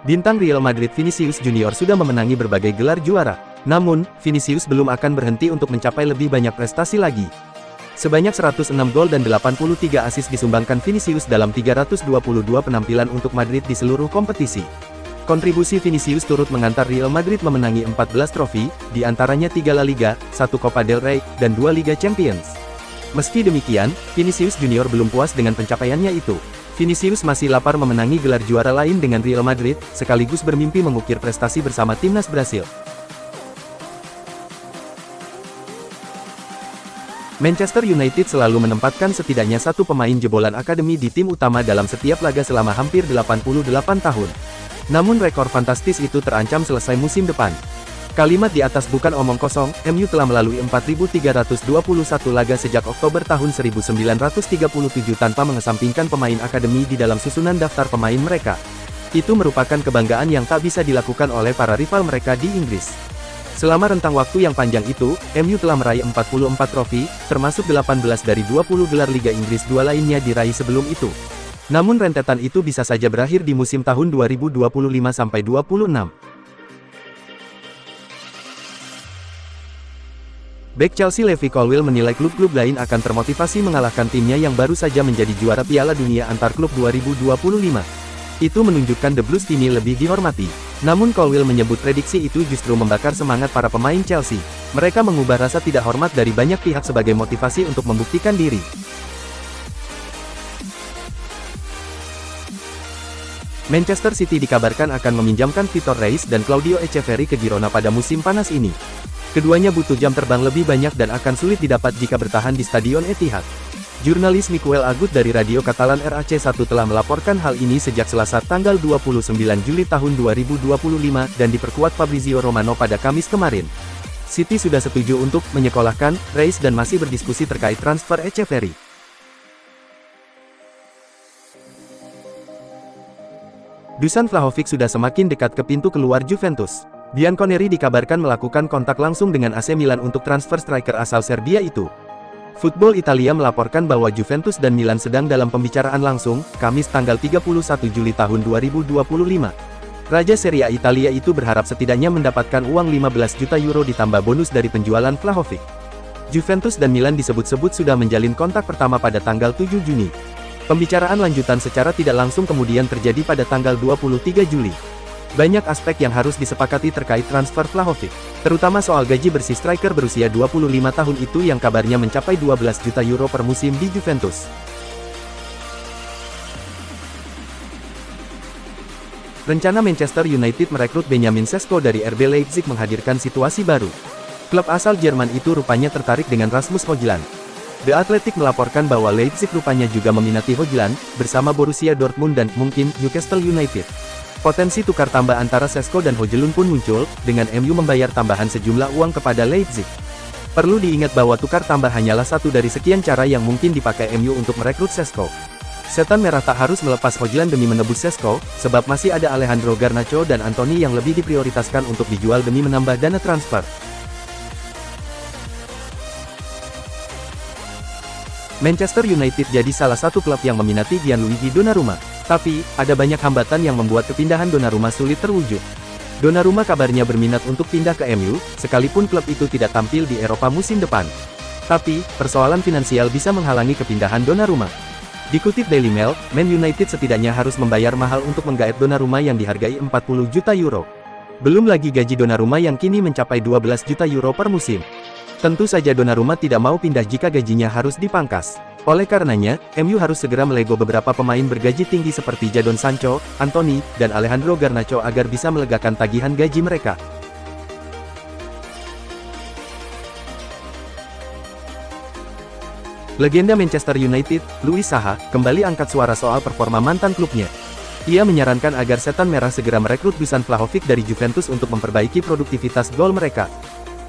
Bintang Real Madrid Vinicius Junior sudah memenangi berbagai gelar juara. Namun, Vinicius belum akan berhenti untuk mencapai lebih banyak prestasi lagi. Sebanyak 106 gol dan 83 assist disumbangkan Vinicius dalam 322 penampilan untuk Madrid di seluruh kompetisi. Kontribusi Vinicius turut mengantar Real Madrid memenangi 14 trofi, di antaranya 3 La Liga, 1 Copa del Rey, dan 2 Liga Champions. Meski demikian, Vinicius Junior belum puas dengan pencapaiannya itu. Vinicius masih lapar memenangi gelar juara lain dengan Real Madrid, sekaligus bermimpi mengukir prestasi bersama timnas Brasil. Manchester United selalu menempatkan setidaknya satu pemain jebolan akademi di tim utama dalam setiap laga selama hampir 88 tahun. Namun rekor fantastis itu terancam selesai musim depan. Kalimat di atas bukan omong kosong, MU telah melalui 4.321 laga sejak Oktober tahun 1937 tanpa mengesampingkan pemain akademi di dalam susunan daftar pemain mereka. Itu merupakan kebanggaan yang tak bisa dilakukan oleh para rival mereka di Inggris. Selama rentang waktu yang panjang itu, MU telah meraih 44 trofi, termasuk 18 dari 20 gelar Liga Inggris, 2 lainnya diraih sebelum itu. Namun rentetan itu bisa saja berakhir di musim tahun 2025-26. Bek Chelsea Levi Colwill menilai klub-klub lain akan termotivasi mengalahkan timnya yang baru saja menjadi juara Piala Dunia antar klub 2025. Itu menunjukkan The Blues kini lebih dihormati. Namun Colwill menyebut prediksi itu justru membakar semangat para pemain Chelsea. Mereka mengubah rasa tidak hormat dari banyak pihak sebagai motivasi untuk membuktikan diri. Manchester City dikabarkan akan meminjamkan Vitor Reis dan Claudio Echeverri ke Girona pada musim panas ini. Keduanya butuh jam terbang lebih banyak dan akan sulit didapat jika bertahan di Stadion Etihad. Jurnalis Miquel Agut dari radio Katalan RAC1 telah melaporkan hal ini sejak Selasa tanggal 29 Juli tahun 2025 dan diperkuat Fabrizio Romano pada Kamis kemarin. City sudah setuju untuk menyekolahkan Reis dan masih berdiskusi terkait transfer Echeverri. Dusan Vlahovic sudah semakin dekat ke pintu keluar Juventus. Bianconeri dikabarkan melakukan kontak langsung dengan AC Milan untuk transfer striker asal Serbia itu. Football Italia melaporkan bahwa Juventus dan Milan sedang dalam pembicaraan langsung, Kamis tanggal 31 Juli tahun 2025. Raja Serie A Italia itu berharap setidaknya mendapatkan uang 15 juta euro ditambah bonus dari penjualan Vlahovic. Juventus dan Milan disebut-sebut sudah menjalin kontak pertama pada tanggal 7 Juni. Pembicaraan lanjutan secara tidak langsung kemudian terjadi pada tanggal 23 Juli. Banyak aspek yang harus disepakati terkait transfer Vlahovic, terutama soal gaji bersih striker berusia 25 tahun itu yang kabarnya mencapai 12 juta euro per musim di Juventus. Rencana Manchester United merekrut Benjamin Sesko dari RB Leipzig menghadirkan situasi baru. Klub asal Jerman itu rupanya tertarik dengan Rasmus Højlund. The Athletic melaporkan bahwa Leipzig rupanya juga meminati Højlund, bersama Borussia Dortmund dan mungkin Newcastle United. Potensi tukar tambah antara Sesko dan Højlund pun muncul, dengan MU membayar tambahan sejumlah uang kepada Leipzig. Perlu diingat bahwa tukar tambah hanyalah satu dari sekian cara yang mungkin dipakai MU untuk merekrut Sesko. Setan Merah tak harus melepas Højlund demi menebus Sesko, sebab masih ada Alejandro Garnacho dan Anthony yang lebih diprioritaskan untuk dijual demi menambah dana transfer. Manchester United jadi salah satu klub yang meminati Gianluigi Donnarumma. Tapi, ada banyak hambatan yang membuat kepindahan Donnarumma sulit terwujud. Donnarumma kabarnya berminat untuk pindah ke MU, sekalipun klub itu tidak tampil di Eropa musim depan. Tapi, persoalan finansial bisa menghalangi kepindahan Donnarumma. Dikutip Daily Mail, Man United setidaknya harus membayar mahal untuk menggaet Donnarumma yang dihargai 40 juta euro. Belum lagi gaji Donnarumma yang kini mencapai 12 juta euro per musim. Tentu saja Donnarumma tidak mau pindah jika gajinya harus dipangkas. Oleh karenanya, MU harus segera melego beberapa pemain bergaji tinggi seperti Jadon Sancho, Anthony, dan Alejandro Garnacho agar bisa melegakan tagihan gaji mereka. Legenda Manchester United, Louis Saha, kembali angkat suara soal performa mantan klubnya. Ia menyarankan agar Setan Merah segera merekrut Dusan Vlahovic dari Juventus untuk memperbaiki produktivitas gol mereka.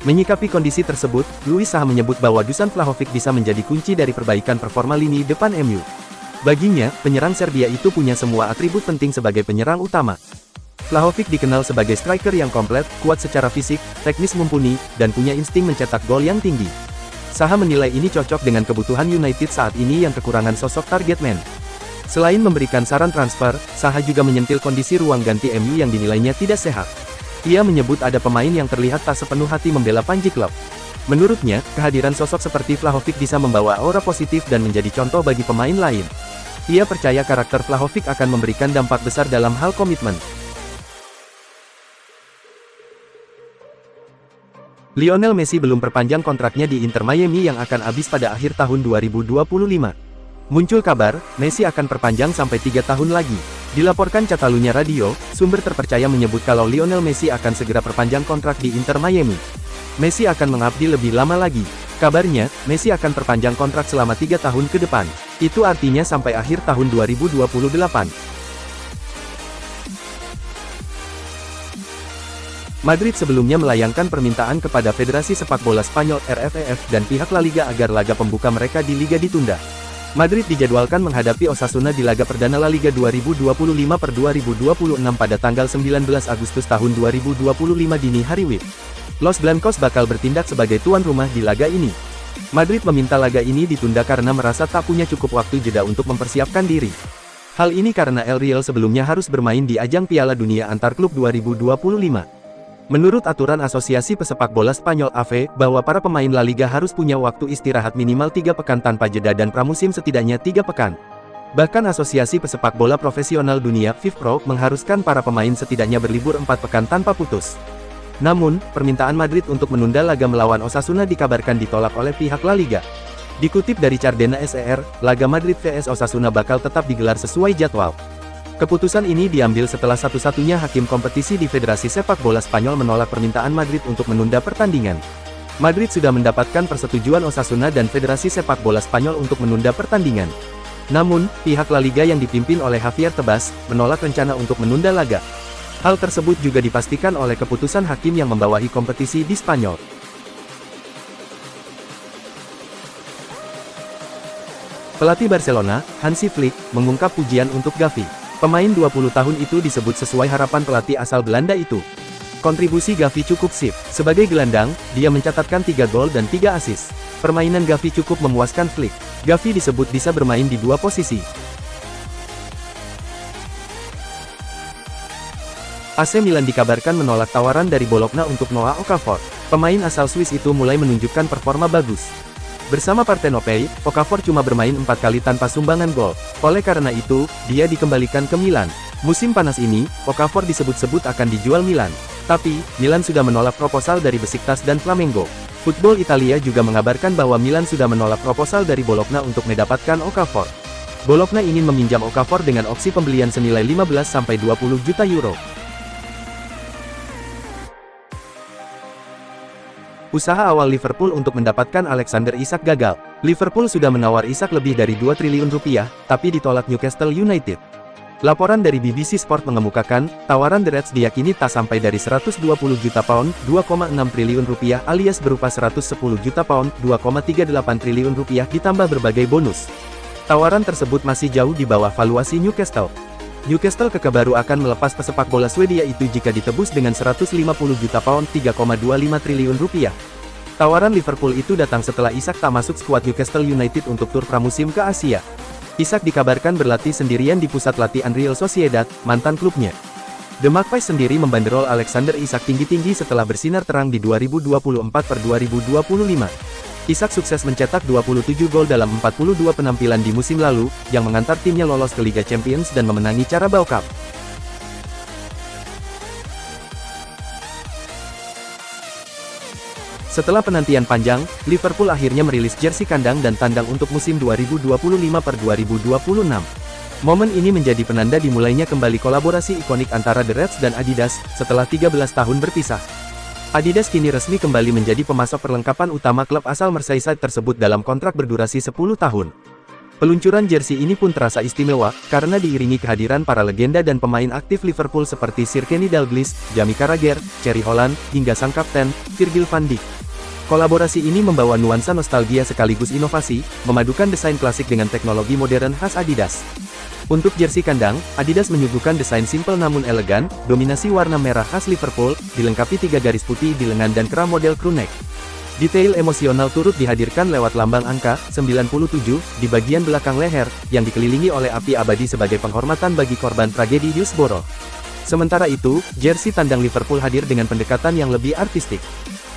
Menyikapi kondisi tersebut, Louis Saha menyebut bahwa Dusan Vlahovic bisa menjadi kunci dari perbaikan performa lini depan MU. Baginya, penyerang Serbia itu punya semua atribut penting sebagai penyerang utama. Vlahovic dikenal sebagai striker yang komplit, kuat secara fisik, teknis mumpuni, dan punya insting mencetak gol yang tinggi. Saha menilai ini cocok dengan kebutuhan United saat ini yang kekurangan sosok target man. Selain memberikan saran transfer, Saha juga menyentil kondisi ruang ganti MU yang dinilainya tidak sehat. Ia menyebut ada pemain yang terlihat tak sepenuh hati membela Panji klub. Menurutnya, kehadiran sosok seperti Vlahovic bisa membawa aura positif dan menjadi contoh bagi pemain lain. Ia percaya karakter Vlahovic akan memberikan dampak besar dalam hal komitmen. Lionel Messi belum perpanjang kontraknya di Inter Miami yang akan habis pada akhir tahun 2025. Muncul kabar, Messi akan perpanjang sampai 3 tahun lagi. Dilaporkan Catalunya Radio, sumber terpercaya menyebut kalau Lionel Messi akan segera perpanjang kontrak di Inter Miami. Messi akan mengabdi lebih lama lagi. Kabarnya, Messi akan perpanjang kontrak selama 3 tahun ke depan. Itu artinya sampai akhir tahun 2028. Madrid sebelumnya melayangkan permintaan kepada Federasi Sepak Bola Spanyol RFEF dan pihak La Liga agar laga pembuka mereka di Liga ditunda. Madrid dijadwalkan menghadapi Osasuna di laga perdana La Liga 2025/2026 pada tanggal 19 Agustus tahun 2025 dini hari WIB. Los Blancos bakal bertindak sebagai tuan rumah di laga ini. Madrid meminta laga ini ditunda karena merasa tak punya cukup waktu jeda untuk mempersiapkan diri. Hal ini karena El Real sebelumnya harus bermain di ajang Piala Dunia Antar Klub 2025. Menurut aturan Asosiasi Pesepak Bola Spanyol AFE, bahwa para pemain La Liga harus punya waktu istirahat minimal 3 pekan tanpa jeda dan pramusim setidaknya 3 pekan. Bahkan Asosiasi Pesepak Bola Profesional Dunia (FIFPro) mengharuskan para pemain setidaknya berlibur 4 pekan tanpa putus. Namun, permintaan Madrid untuk menunda laga melawan Osasuna dikabarkan ditolak oleh pihak La Liga. Dikutip dari Cardena SER, laga Madrid vs Osasuna bakal tetap digelar sesuai jadwal. Keputusan ini diambil setelah satu-satunya hakim kompetisi di Federasi Sepak Bola Spanyol menolak permintaan Madrid untuk menunda pertandingan. Madrid sudah mendapatkan persetujuan Osasuna dan Federasi Sepak Bola Spanyol untuk menunda pertandingan. Namun, pihak La Liga yang dipimpin oleh Javier Tebas, menolak rencana untuk menunda laga. Hal tersebut juga dipastikan oleh keputusan hakim yang membawahi kompetisi di Spanyol. Pelatih Barcelona, Hansi Flick, mengungkap pujian untuk Gavi. Pemain 20 tahun itu disebut sesuai harapan pelatih asal Belanda itu. Kontribusi Gavi cukup sip. Sebagai gelandang, dia mencatatkan 3 gol dan 3 assist. Permainan Gavi cukup memuaskan Flick. Gavi disebut bisa bermain di 2 posisi. AC Milan dikabarkan menolak tawaran dari Bologna untuk Noah Okafor. Pemain asal Swiss itu mulai menunjukkan performa bagus. Bersama Partenopei, Okafor cuma bermain 4 kali tanpa sumbangan gol. Oleh karena itu, dia dikembalikan ke Milan. Musim panas ini, Okafor disebut-sebut akan dijual Milan. Tapi, Milan sudah menolak proposal dari Besiktas dan Flamengo. Football Italia juga mengabarkan bahwa Milan sudah menolak proposal dari Bologna untuk mendapatkan Okafor. Bologna ingin meminjam Okafor dengan opsi pembelian senilai 15-20 juta euro. Usaha awal Liverpool untuk mendapatkan Alexander Isak gagal. Liverpool sudah menawar Isak lebih dari 2 triliun rupiah, tapi ditolak Newcastle United. Laporan dari BBC Sport mengemukakan, tawaran The Reds diyakini tak sampai dari 120 juta pound, 2,6 triliun rupiah alias berupa 110 juta pound, 2,38 triliun rupiah ditambah berbagai bonus. Tawaran tersebut masih jauh di bawah valuasi Newcastle. Newcastle baru akan melepas pesepak bola Swedia itu jika ditebus dengan 150 juta pound, 3,25 triliun rupiah. Tawaran Liverpool itu datang setelah Isak tak masuk skuad Newcastle United untuk tur pramusim ke Asia. Isak dikabarkan berlatih sendirian di pusat latihan Real Sociedad, mantan klubnya. The Magpies sendiri membanderol Alexander Isak tinggi-tinggi setelah bersinar terang di 2024/2025. Isak sukses mencetak 27 gol dalam 42 penampilan di musim lalu, yang mengantar timnya lolos ke Liga Champions dan memenangi Carabao Cup. Setelah penantian panjang, Liverpool akhirnya merilis jersey kandang dan tandang untuk musim 2025/2026. Momen ini menjadi penanda dimulainya kembali kolaborasi ikonik antara The Reds dan Adidas, setelah 13 tahun berpisah. Adidas kini resmi kembali menjadi pemasok perlengkapan utama klub asal Merseyside tersebut dalam kontrak berdurasi 10 tahun. Peluncuran jersey ini pun terasa istimewa, karena diiringi kehadiran para legenda dan pemain aktif Liverpool seperti Sir Kenny Dalglish, Jamie Carragher, Thierry Holland, hingga sang kapten, Virgil van Dijk. Kolaborasi ini membawa nuansa nostalgia sekaligus inovasi, memadukan desain klasik dengan teknologi modern khas Adidas. Untuk jersey kandang, Adidas menyuguhkan desain simpel namun elegan, dominasi warna merah khas Liverpool, dilengkapi 3 garis putih di lengan dan kera model crew neck. Detail emosional turut dihadirkan lewat lambang angka 97 di bagian belakang leher, yang dikelilingi oleh api abadi sebagai penghormatan bagi korban tragedi Hillsborough. Sementara itu, jersey tandang Liverpool hadir dengan pendekatan yang lebih artistik.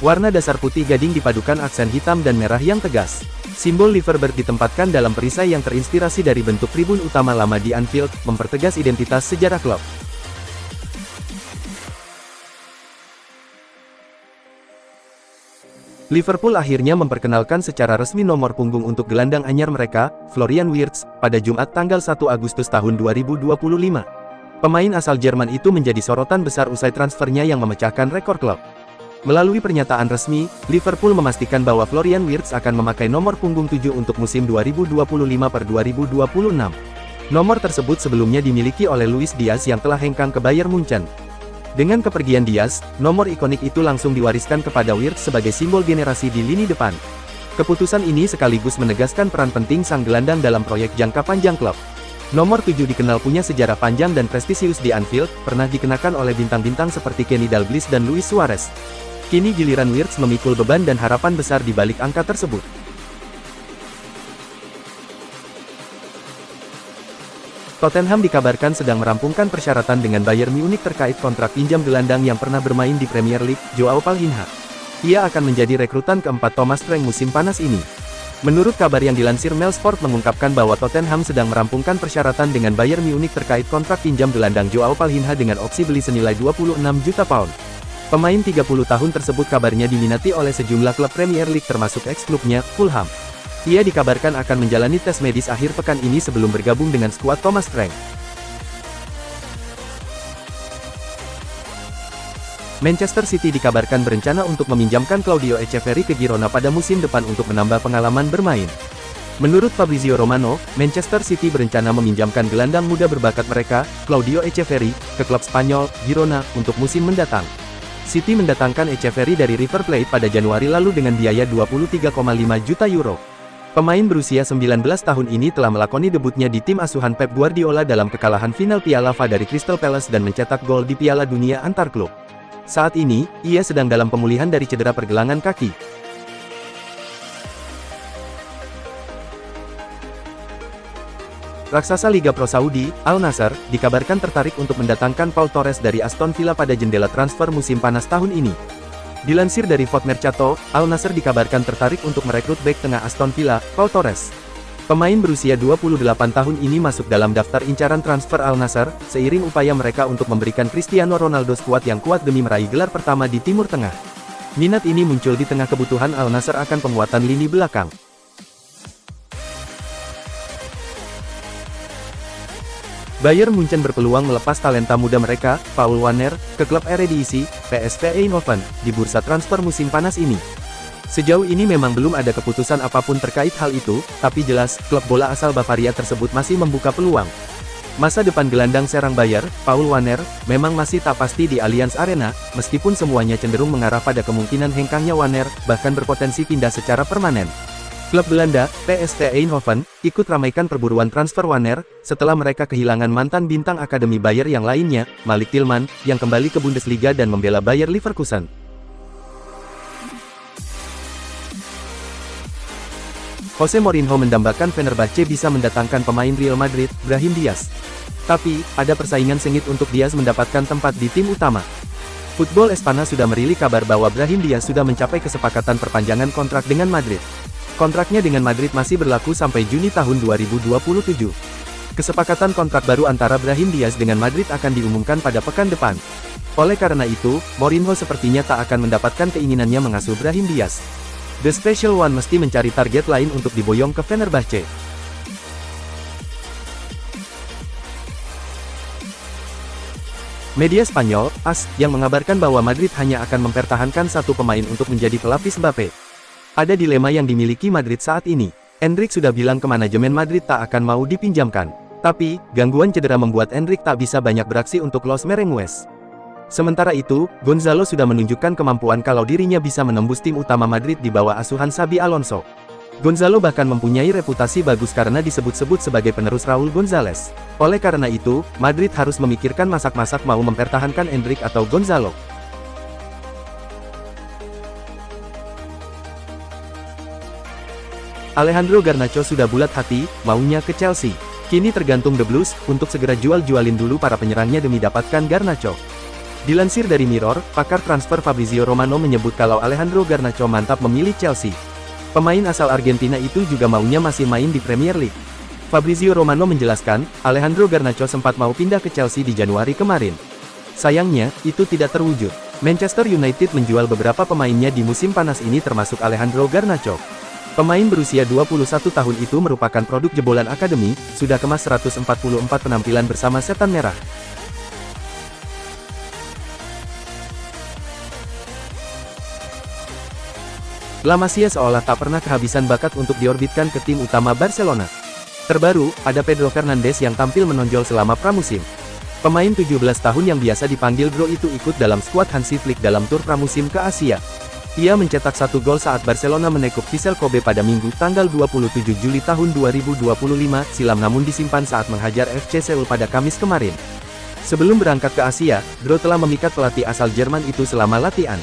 Warna dasar putih gading dipadukan aksen hitam dan merah yang tegas. Simbol Liverbird ditempatkan dalam perisai yang terinspirasi dari bentuk tribun utama lama di Anfield, mempertegas identitas sejarah klub. Liverpool akhirnya memperkenalkan secara resmi nomor punggung untuk gelandang anyar mereka, Florian Wirtz, pada Jumat tanggal 1 Agustus tahun 2025. Pemain asal Jerman itu menjadi sorotan besar usai transfernya yang memecahkan rekor klub. Melalui pernyataan resmi, Liverpool memastikan bahwa Florian Wirtz akan memakai nomor punggung 7 untuk musim 2025-2026. Nomor tersebut sebelumnya dimiliki oleh Luis Diaz yang telah hengkang ke Bayern Munchen. Dengan kepergian Diaz, nomor ikonik itu langsung diwariskan kepada Wirtz sebagai simbol generasi di lini depan. Keputusan ini sekaligus menegaskan peran penting sang gelandang dalam proyek jangka panjang klub. Nomor 7 dikenal punya sejarah panjang dan prestisius di Anfield, pernah dikenakan oleh bintang-bintang seperti Kenny Dalglish dan Luis Suarez. Kini giliran Wirtz memikul beban dan harapan besar di balik angka tersebut. Tottenham dikabarkan sedang merampungkan persyaratan dengan Bayern Munich terkait kontrak pinjam gelandang yang pernah bermain di Premier League, Joao Palhinha. Ia akan menjadi rekrutan keempat Thomas Frank musim panas ini. Menurut kabar yang dilansir Mailsport mengungkapkan bahwa Tottenham sedang merampungkan persyaratan dengan Bayern Munich terkait kontrak pinjam gelandang Joao Palhinha dengan opsi beli senilai 26 juta pound. Pemain 30 tahun tersebut kabarnya diminati oleh sejumlah klub Premier League termasuk ex-klubnya, Fulham. Ia dikabarkan akan menjalani tes medis akhir pekan ini sebelum bergabung dengan skuad Thomas Frank. Manchester City dikabarkan berencana untuk meminjamkan Claudio Echeverri ke Girona pada musim depan untuk menambah pengalaman bermain. Menurut Fabrizio Romano, Manchester City berencana meminjamkan gelandang muda berbakat mereka, Claudio Echeverri, ke klub Spanyol, Girona, untuk musim mendatang. City mendatangkan Echeverri dari River Plate pada Januari lalu dengan biaya 23,5 juta euro. Pemain berusia 19 tahun ini telah melakoni debutnya di tim asuhan Pep Guardiola dalam kekalahan final Piala FA dari Crystal Palace dan mencetak gol di Piala Dunia antar klub. Saat ini, ia sedang dalam pemulihan dari cedera pergelangan kaki. Raksasa Liga Pro Saudi, Al Nassr, dikabarkan tertarik untuk mendatangkan Paul Torres dari Aston Villa pada jendela transfer musim panas tahun ini. Dilansir dari Foot Mercato, Al Nassr dikabarkan tertarik untuk merekrut bek tengah Aston Villa, Paul Torres. Pemain berusia 28 tahun ini masuk dalam daftar incaran transfer Al Nassr, seiring upaya mereka untuk memberikan Cristiano Ronaldo skuad yang kuat demi meraih gelar pertama di Timur Tengah. Minat ini muncul di tengah kebutuhan Al Nassr akan penguatan lini belakang. Bayern Munchen berpeluang melepas talenta muda mereka, Paul Warner, ke klub Eredivisie, PSV Eindhoven, di bursa transfer musim panas ini. Sejauh ini memang belum ada keputusan apapun terkait hal itu, tapi jelas, klub bola asal Bavaria tersebut masih membuka peluang. Masa depan gelandang serang Bayer, Paul Warner, memang masih tak pasti di Allianz Arena, meskipun semuanya cenderung mengarah pada kemungkinan hengkangnya Warner, bahkan berpotensi pindah secara permanen. Klub Belanda, PSV Eindhoven, ikut ramaikan perburuan transfer Warner, setelah mereka kehilangan mantan bintang akademi Bayer yang lainnya, Malik Tillman, yang kembali ke Bundesliga dan membela Bayer Leverkusen. Jose Mourinho mendambakan Fenerbahce bisa mendatangkan pemain Real Madrid, Brahim Diaz. Tapi, ada persaingan sengit untuk Diaz mendapatkan tempat di tim utama. Football Espana sudah merilis kabar bahwa Brahim Diaz sudah mencapai kesepakatan perpanjangan kontrak dengan Madrid. Kontraknya dengan Madrid masih berlaku sampai Juni tahun 2027. Kesepakatan kontrak baru antara Brahim Diaz dengan Madrid akan diumumkan pada pekan depan. Oleh karena itu, Mourinho sepertinya tak akan mendapatkan keinginannya mengasuh Brahim Diaz. The Special One mesti mencari target lain untuk diboyong ke Fenerbahce. Media Spanyol, AS, yang mengabarkan bahwa Madrid hanya akan mempertahankan satu pemain untuk menjadi pelapis Mbappe. Ada dilema yang dimiliki Madrid saat ini. Endrick sudah bilang ke manajemen Madrid tak akan mau dipinjamkan. Tapi, gangguan cedera membuat Endrick tak bisa banyak beraksi untuk Los Merengues. Sementara itu, Gonzalo sudah menunjukkan kemampuan kalau dirinya bisa menembus tim utama Madrid di bawah asuhan Xabi Alonso. Gonzalo bahkan mempunyai reputasi bagus karena disebut-sebut sebagai penerus Raúl González. Oleh karena itu, Madrid harus memikirkan masak-masak mau mempertahankan Endrick atau Gonzalo. Alejandro Garnacho sudah bulat hati, maunya ke Chelsea. Kini tergantung The Blues, untuk segera jualin dulu para penyerangnya demi dapatkan Garnacho. Dilansir dari Mirror, pakar transfer Fabrizio Romano menyebut kalau Alejandro Garnacho mantap memilih Chelsea. Pemain asal Argentina itu juga maunya masih main di Premier League. Fabrizio Romano menjelaskan, Alejandro Garnacho sempat mau pindah ke Chelsea di Januari kemarin. Sayangnya, itu tidak terwujud. Manchester United menjual beberapa pemainnya di musim panas ini termasuk Alejandro Garnacho. Pemain berusia 21 tahun itu merupakan produk jebolan akademi, sudah kemas 144 penampilan bersama Setan Merah. La Masia seolah tak pernah kehabisan bakat untuk diorbitkan ke tim utama Barcelona. Terbaru, ada Pedro Fernandes yang tampil menonjol selama pramusim. Pemain 17 tahun yang biasa dipanggil Bro itu ikut dalam skuad Hansi Flick dalam tur pramusim ke Asia. Ia mencetak 1 gol saat Barcelona menekuk Vissel Kobe pada Minggu tanggal 27 Juli tahun 2025 silam namun disimpan saat menghajar FC Seoul pada Kamis kemarin. Sebelum berangkat ke Asia, Bro telah memikat pelatih asal Jerman itu selama latihan.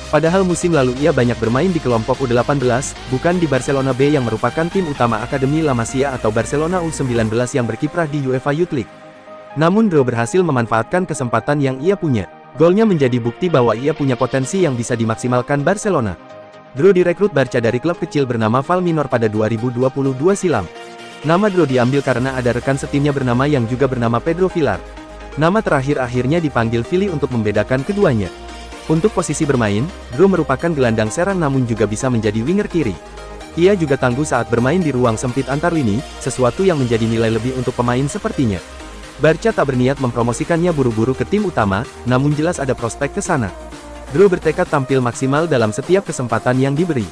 Padahal musim lalu ia banyak bermain di kelompok U18, bukan di Barcelona B yang merupakan tim utama Akademi La Masia atau Barcelona U19 yang berkiprah di UEFA Youth League. Namun Bro berhasil memanfaatkan kesempatan yang ia punya. Golnya menjadi bukti bahwa ia punya potensi yang bisa dimaksimalkan Barcelona. Bro direkrut Barca dari klub kecil bernama Valminor pada 2022 silam. Nama Bro diambil karena ada rekan setimnya bernama yang juga bernama Pedro Villar. Nama terakhir akhirnya dipanggil Vili untuk membedakan keduanya. Untuk posisi bermain, Bro merupakan gelandang serang namun juga bisa menjadi winger kiri. Ia juga tangguh saat bermain di ruang sempit antar lini, sesuatu yang menjadi nilai lebih untuk pemain sepertinya. Barca tak berniat mempromosikannya buru-buru ke tim utama, namun jelas ada prospek ke sana. Bro bertekad tampil maksimal dalam setiap kesempatan yang diberi.